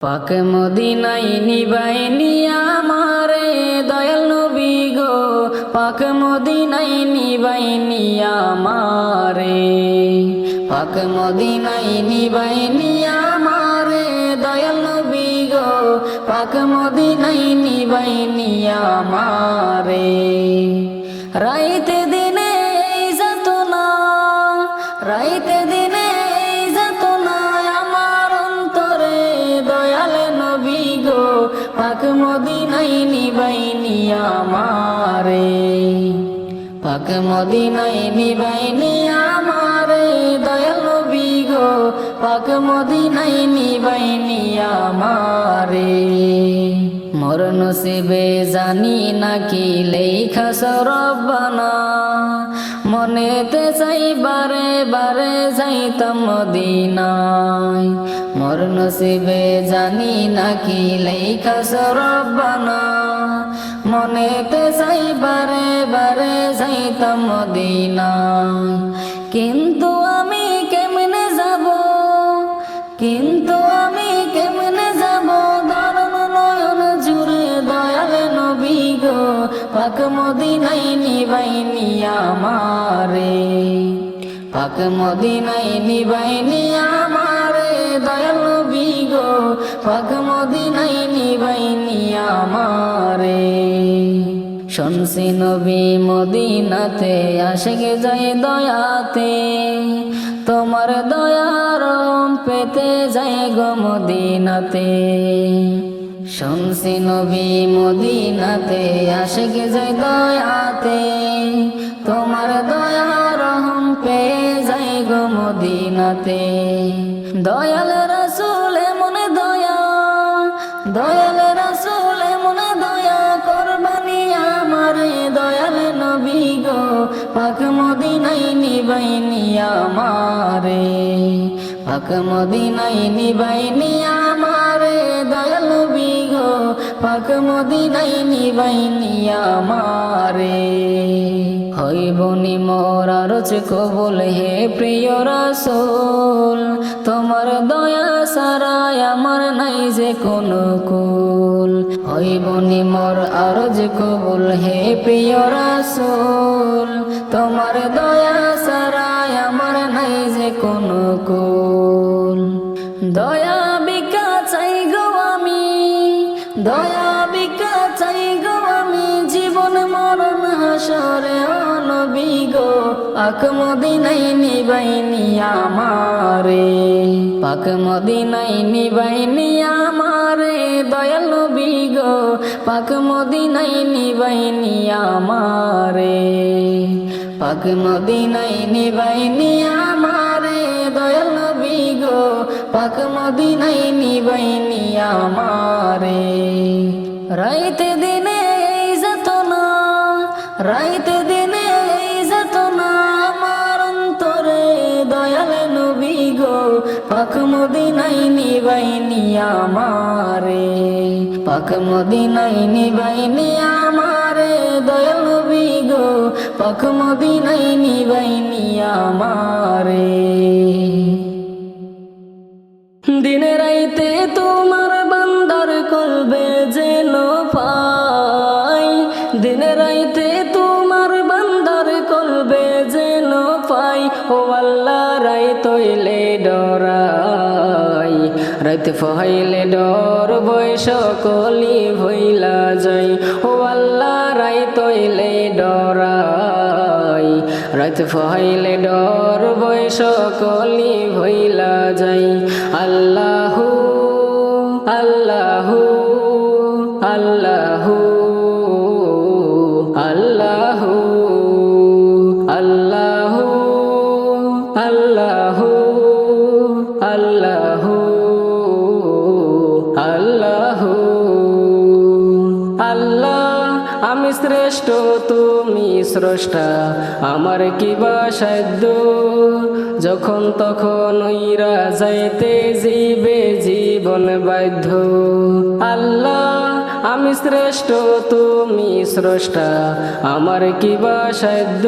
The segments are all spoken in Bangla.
পাক মদিনায় নিবাইনি আমারে দয়াল নবী গো, পাক মদিনায় নিবাইনি আমারে, পাক মদিনায় নিবাইনি আমারে দয়াল নবী গো, পাক মদিনায় নিবাইনি আমারে। রাইতে দিনে এই যাতনা, রাইতে দিনে এই যাতনা আমার অন্তরে দয়াল নবী গো, পাক মদিনায় নিবাইনি আমারে, পাক মদিনায় নিবাইনি আমারে দয়াল নবী গো, পাক মদিনায় নিবাইনি আমারে। মোর নসিবে জানি নাকি লেখা রব্বানা, মনেতে চাই বারে বারে যাইতাম মদিনায়। মোর নসিবে জানি নাকি লেখা রব্বানা, মনেতে চাই বারে বারে যাইতাম মদিনায়। কিন্তু আমি কেমনে যাব, কিন্তু আমি কেমনে যাব ধরন নয়ন জুড়ে দয়াল নবী গো, পাক মদিনায় নিবাইনি আমারে, পাক মদিনায় নিবাইনি আমারে দয়াল নবী গো, পাক মদিনায় নিবাইনি আমারে। শুনছি নবী মদিনাতে আশিক যায় দয়াতে, তোমার দয়ার পেতে যায় গো মদিনাতে। শুনছি নবী মদিনাতে আশিক যায় দয়াতে, তোমার দয়ার পেয়ে যায় গো মদিনাতে। দয়াল রাসূল মনে দয়া, দয়াল রাসূল মনে দয়া করবানি আমারে দয়াল নবী গো, পাক মদিনায় নিবাইনি আমারে, পাক মদিনায় নিবাইনি আমারে দয়াল নবী গো, পাক মদিনায় নিবাইনি আমারে। হইবনি মোর আরজ কবুল হে প্রিয় রাসূল, তোমার দয়া সারাই আমার নাই যে কোনো কুল। হইবনি মোর আরজ কবুল হে প্রিয় রাসূল, তোমার দয়া সারাই আমার নাই যে কোনো কুল। দয়া বিকা চাই গো আমি, দয়া বিকা চাই গো আমি জীবন মরণ হাসরে ও নবী গো, পাক মদিনায় নিবাইনি আমারে, পাক মদিনায় নিবাইনি আমারে দয়াল নবী গো, পাক মদিনায় নিবাইনি আমারে, পাক মদিনায় নিবাইনি আমারে দয়াল নবী গো, পাক মদিনায় নিবাইনি আমারে। রাইতে দিনে এই যাতনা, রাইতে দিনে এই যাতনা আমার অন্তরে দয়াল নবী গো, পাক মদিনায় নিবাইনি আমারে, পাক মদিনায় নিবাইনি আমারে দয়াল নবী গো, পাক মদিনায় নিবাইনি আমারে। দিনে রাইতে তোমার বান্দার কলবে যেন পাই, দিনে রাইতে তোমার বান্দার কলবে যেন পাই। ও আল্লাহ রাইত হইলে ডরাই, রাইত ফহাইলে ডর বয়স কলি ভইলা যাই। ও আল্লাহ রাইত হইলে ডরাই, রাইত ফহাইলে ডর বয়স কলি ভইলা যাই। আল্লাহু আল্লাহু আল্লাহু আল্লাহু আল্লাহু আল্লাহু আল্লাহু আল্লাহু। আল্লাহ আমি শ্রেষ্ঠ তুমি স্রষ্টা, আমার কিবা সাধ্য যখন তখন উইরা যাইতে জীবে জীবন বাধ্য। আল্লাহ আমি শ্রেষ্ঠ তুমি স্রষ্টা আমার কি বা সাধ্য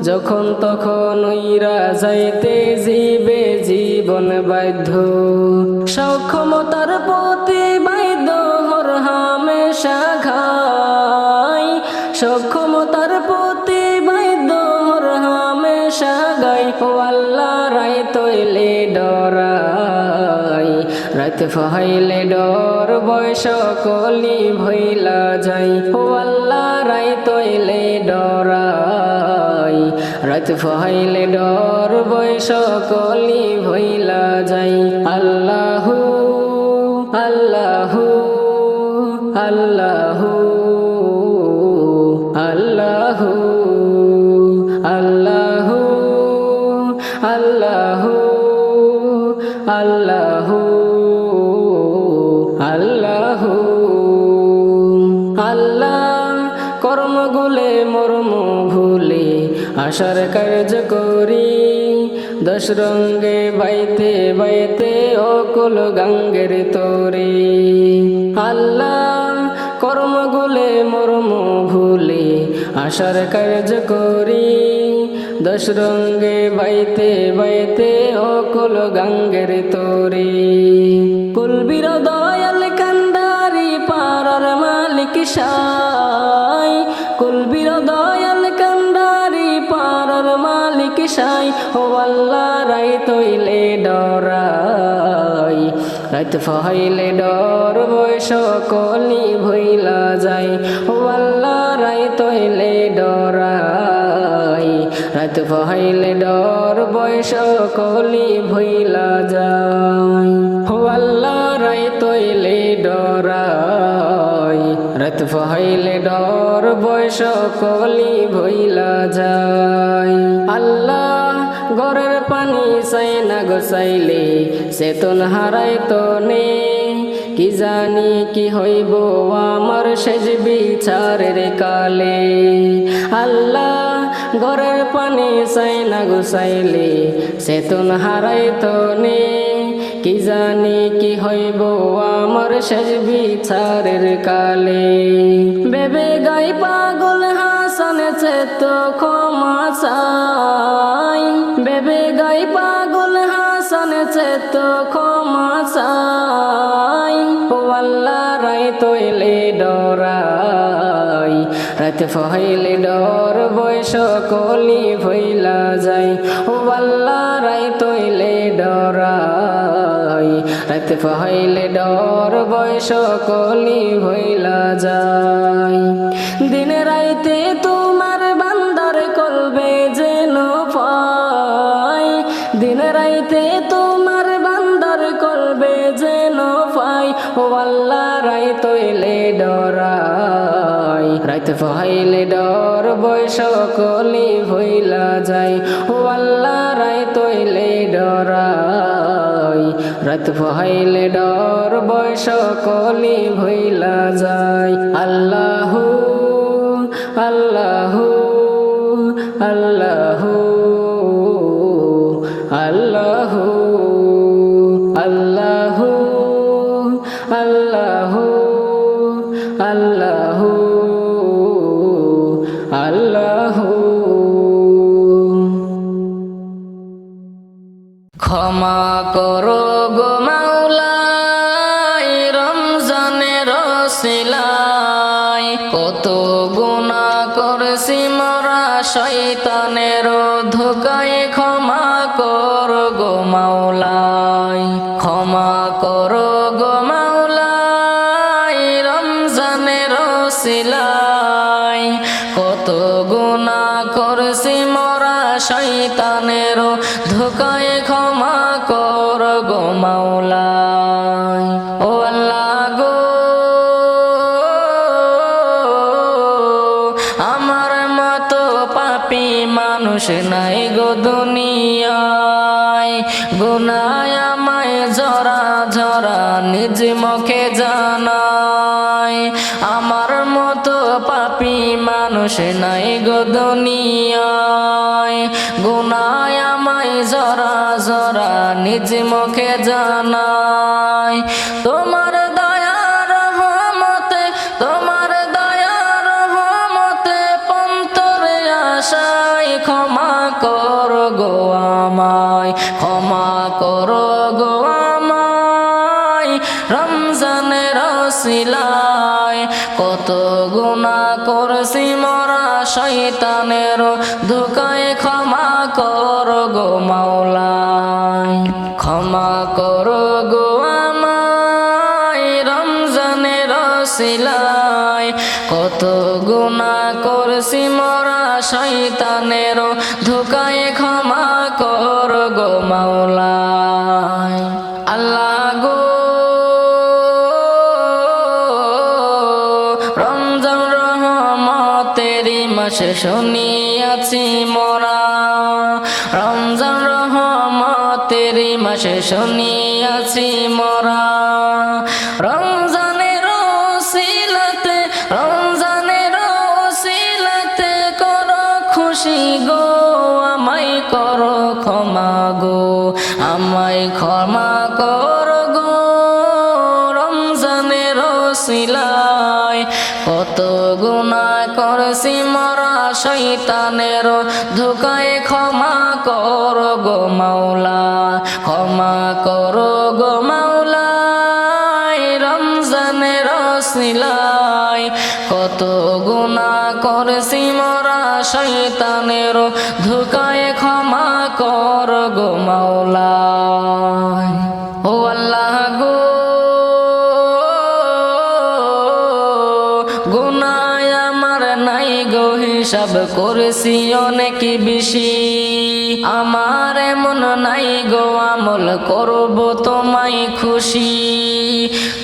যখন তখন উইরা যাইতে জীবে জীবন বাধ্য সক্ষমতার প্রতি বাধ্য হর হামেশা ঘাই সক্ষমতার প্রতি বাধ্য হর হামেশা গাই ও আল্লাহ রাই তৈলে ডরাই রাত ফাইলে ডর বয়স কলি ভইলা যাই ও আল্লাহ রাই তৈলে ডরাই রাত ফাইলে ডর বয়স কলি ভইলা যাই আল্লাহু আল্লাহু আল্লাহু আল্লাহু আল্লাহু আল্লাহু আল্লাহু আল্লাহু আল্লাহ কর্মগুলে মর্ম ভুলে আশার কার্য করি দশ রঙ্গে বাইতে বাইতে অকুল গঙ্গের তরি আল্লাহ কর্মগুলে মর্ম ভুলে আশার কার্য করি দশ রঙ্গে বাইতে বাইতে অকুল গঙ্গের তরি কুলবীর দয়াল কান্দারি পারার মালিক সাই কুলবীর দয়াল কান্দারি পারার মালিক সাই ও আল্লাহ রাই তৈলে ডরাই রাত ফাইলে ডর বয়স কলি ভইলা যাই ও আল্লাহ রাই তৈলে ডরাই রাত ফাইলে ডর বয়স কলি ভইলা যাই ও আল্লাহ রাই তৈলে ডরাই রাত ফাইলে ডর বয়স কলি ভইলা যাই আল্লাহ গরের পানি চাই না গোসাইলে চেতন হারাই তনে কি জানি কি হইব আমার শেষ বিচারের কালে আল্লাহ গরের পানি চাই না গোসাইলে চেতন হারাই তনে কি জানি কি হইব আমার শেষ বিচারের কালে বেবে গাই পাগল হাসান চেত ক্ষমা চাই বেবে গাই পাগল হাসান চেত ক্ষমা চাই ও আল্লাহ রাই তৈলে ডরাই রাত ফাইলে ডর বয়স কলি ভইলা যাই ও আল্লাহ রাই তৈলে ডরাই রাত ফাইলে ডর বয়স কলি ভইলা যাই দিন রাইতে তোমার বান্দার কলবে যেন পাই দিন রাইতে তোমার বান্দার কলবে যেন পাই ও আল্লাহ রাই তৈলে ডরাই রাত ফাইলে ডর বয়স কলি ভইলা যাই ও আল্লাহ রাই তৈলে ডরাই রাত ফাইলে ডর বয়স কলি ভইলা যাই আল্লাহু আল্লাহু আল্লাহু আল্লাহু আল্লাহু আল্লাহু আল্লাহু আল্লাহু ক্ষমা করো গো মাওলা রমজানের রসিলায় কত গুনাহ করেছি মোরা শয়তানের ধোকায় ক্ষমা করো গো মাওলায় ক্ষমা করো গো মাওলায় রমজানের রসিলায় কত গুনাহ করেছি মোরা শয়তানের ধোকায় ক্ষমা করো গো মাওলায় ও আল্লাহ গো আমার মতো পাপী মানুষ নাই গো দুনিয়ায় গুনায় আমায় জরা জরা নিজ মুখে জানায় আমার মতো পাপী মানুষ নাই গো দুনিয়ায় গুনায় আমায় জরা জরা নিজ মুখে জানায় তোমার দয়া রহমত রমজানের ওসিলায় কত গুনাহ করছি মোরা শয়তানের ধোঁকায় ক্ষমা কর গো মাওলা ক্ষমা কর গো আমায় রমজানের ওসিলায় কত গুনাহ করছি মোরা শয়তানের ধোঁকায় ক্ষমা কর গো মাওলা আল্লাহ গো রমজান রহমতেরি মাসে শুনিয়াছি মোরা রমজান রহমতেরি মাসে শুনিয়াছি মোরা রমজানের ওসিলাতে রমজানের ওসিলাতে করো খুশি গো আমায় করো ক্ষমা গো আমায় ক্ষমা কর গো রমজানের ওসিলায় কত গুনাহ করছি মোরা শয়তানের ধোঁকায় ক্ষমা কর গো মাওলা ক্ষমা কর গো মাওলা রমজানের ওসিলায় কত গুনাহ করছি মোরা শয়তানের ধোঁকায় ক্ষমা কর গো মাওলা ও আল্লাহ গো গুনাহ আমার নাই গো হিসাব করেছি অনেক বেশি আমার এমন নাই গো আমল করব তোমায় খুশি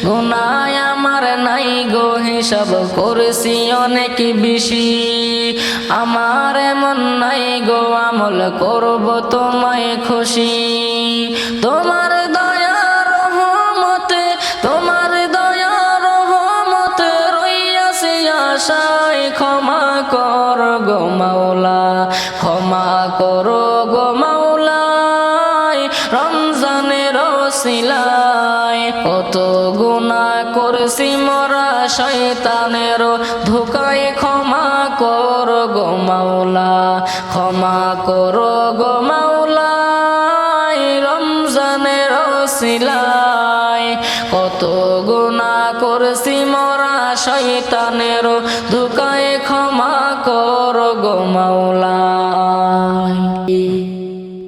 গুনাহ আমার নাই গো হিসাব করেছি অনেক বেশি আমার এমন নাই গো আমল করব তোমায় খুশি তোমার দয়া রহমতে তোমার দয়া রহমতে রইয়াছি আশায় ক্ষমা কর গো মাওলা ক্ষমা কর গো মাওলা রমজানের ওসিলায় কত গুনাহ করছি মোরা শয়তানের ধোঁকায় ক্ষমা কর গো মাওলা ক্ষমা কর গো মাওলা রমজানের ওসিলায় কত গুনাহ করছি মোরা শয়তানের ধোঁকায় ক্ষমা কর গো মাওলা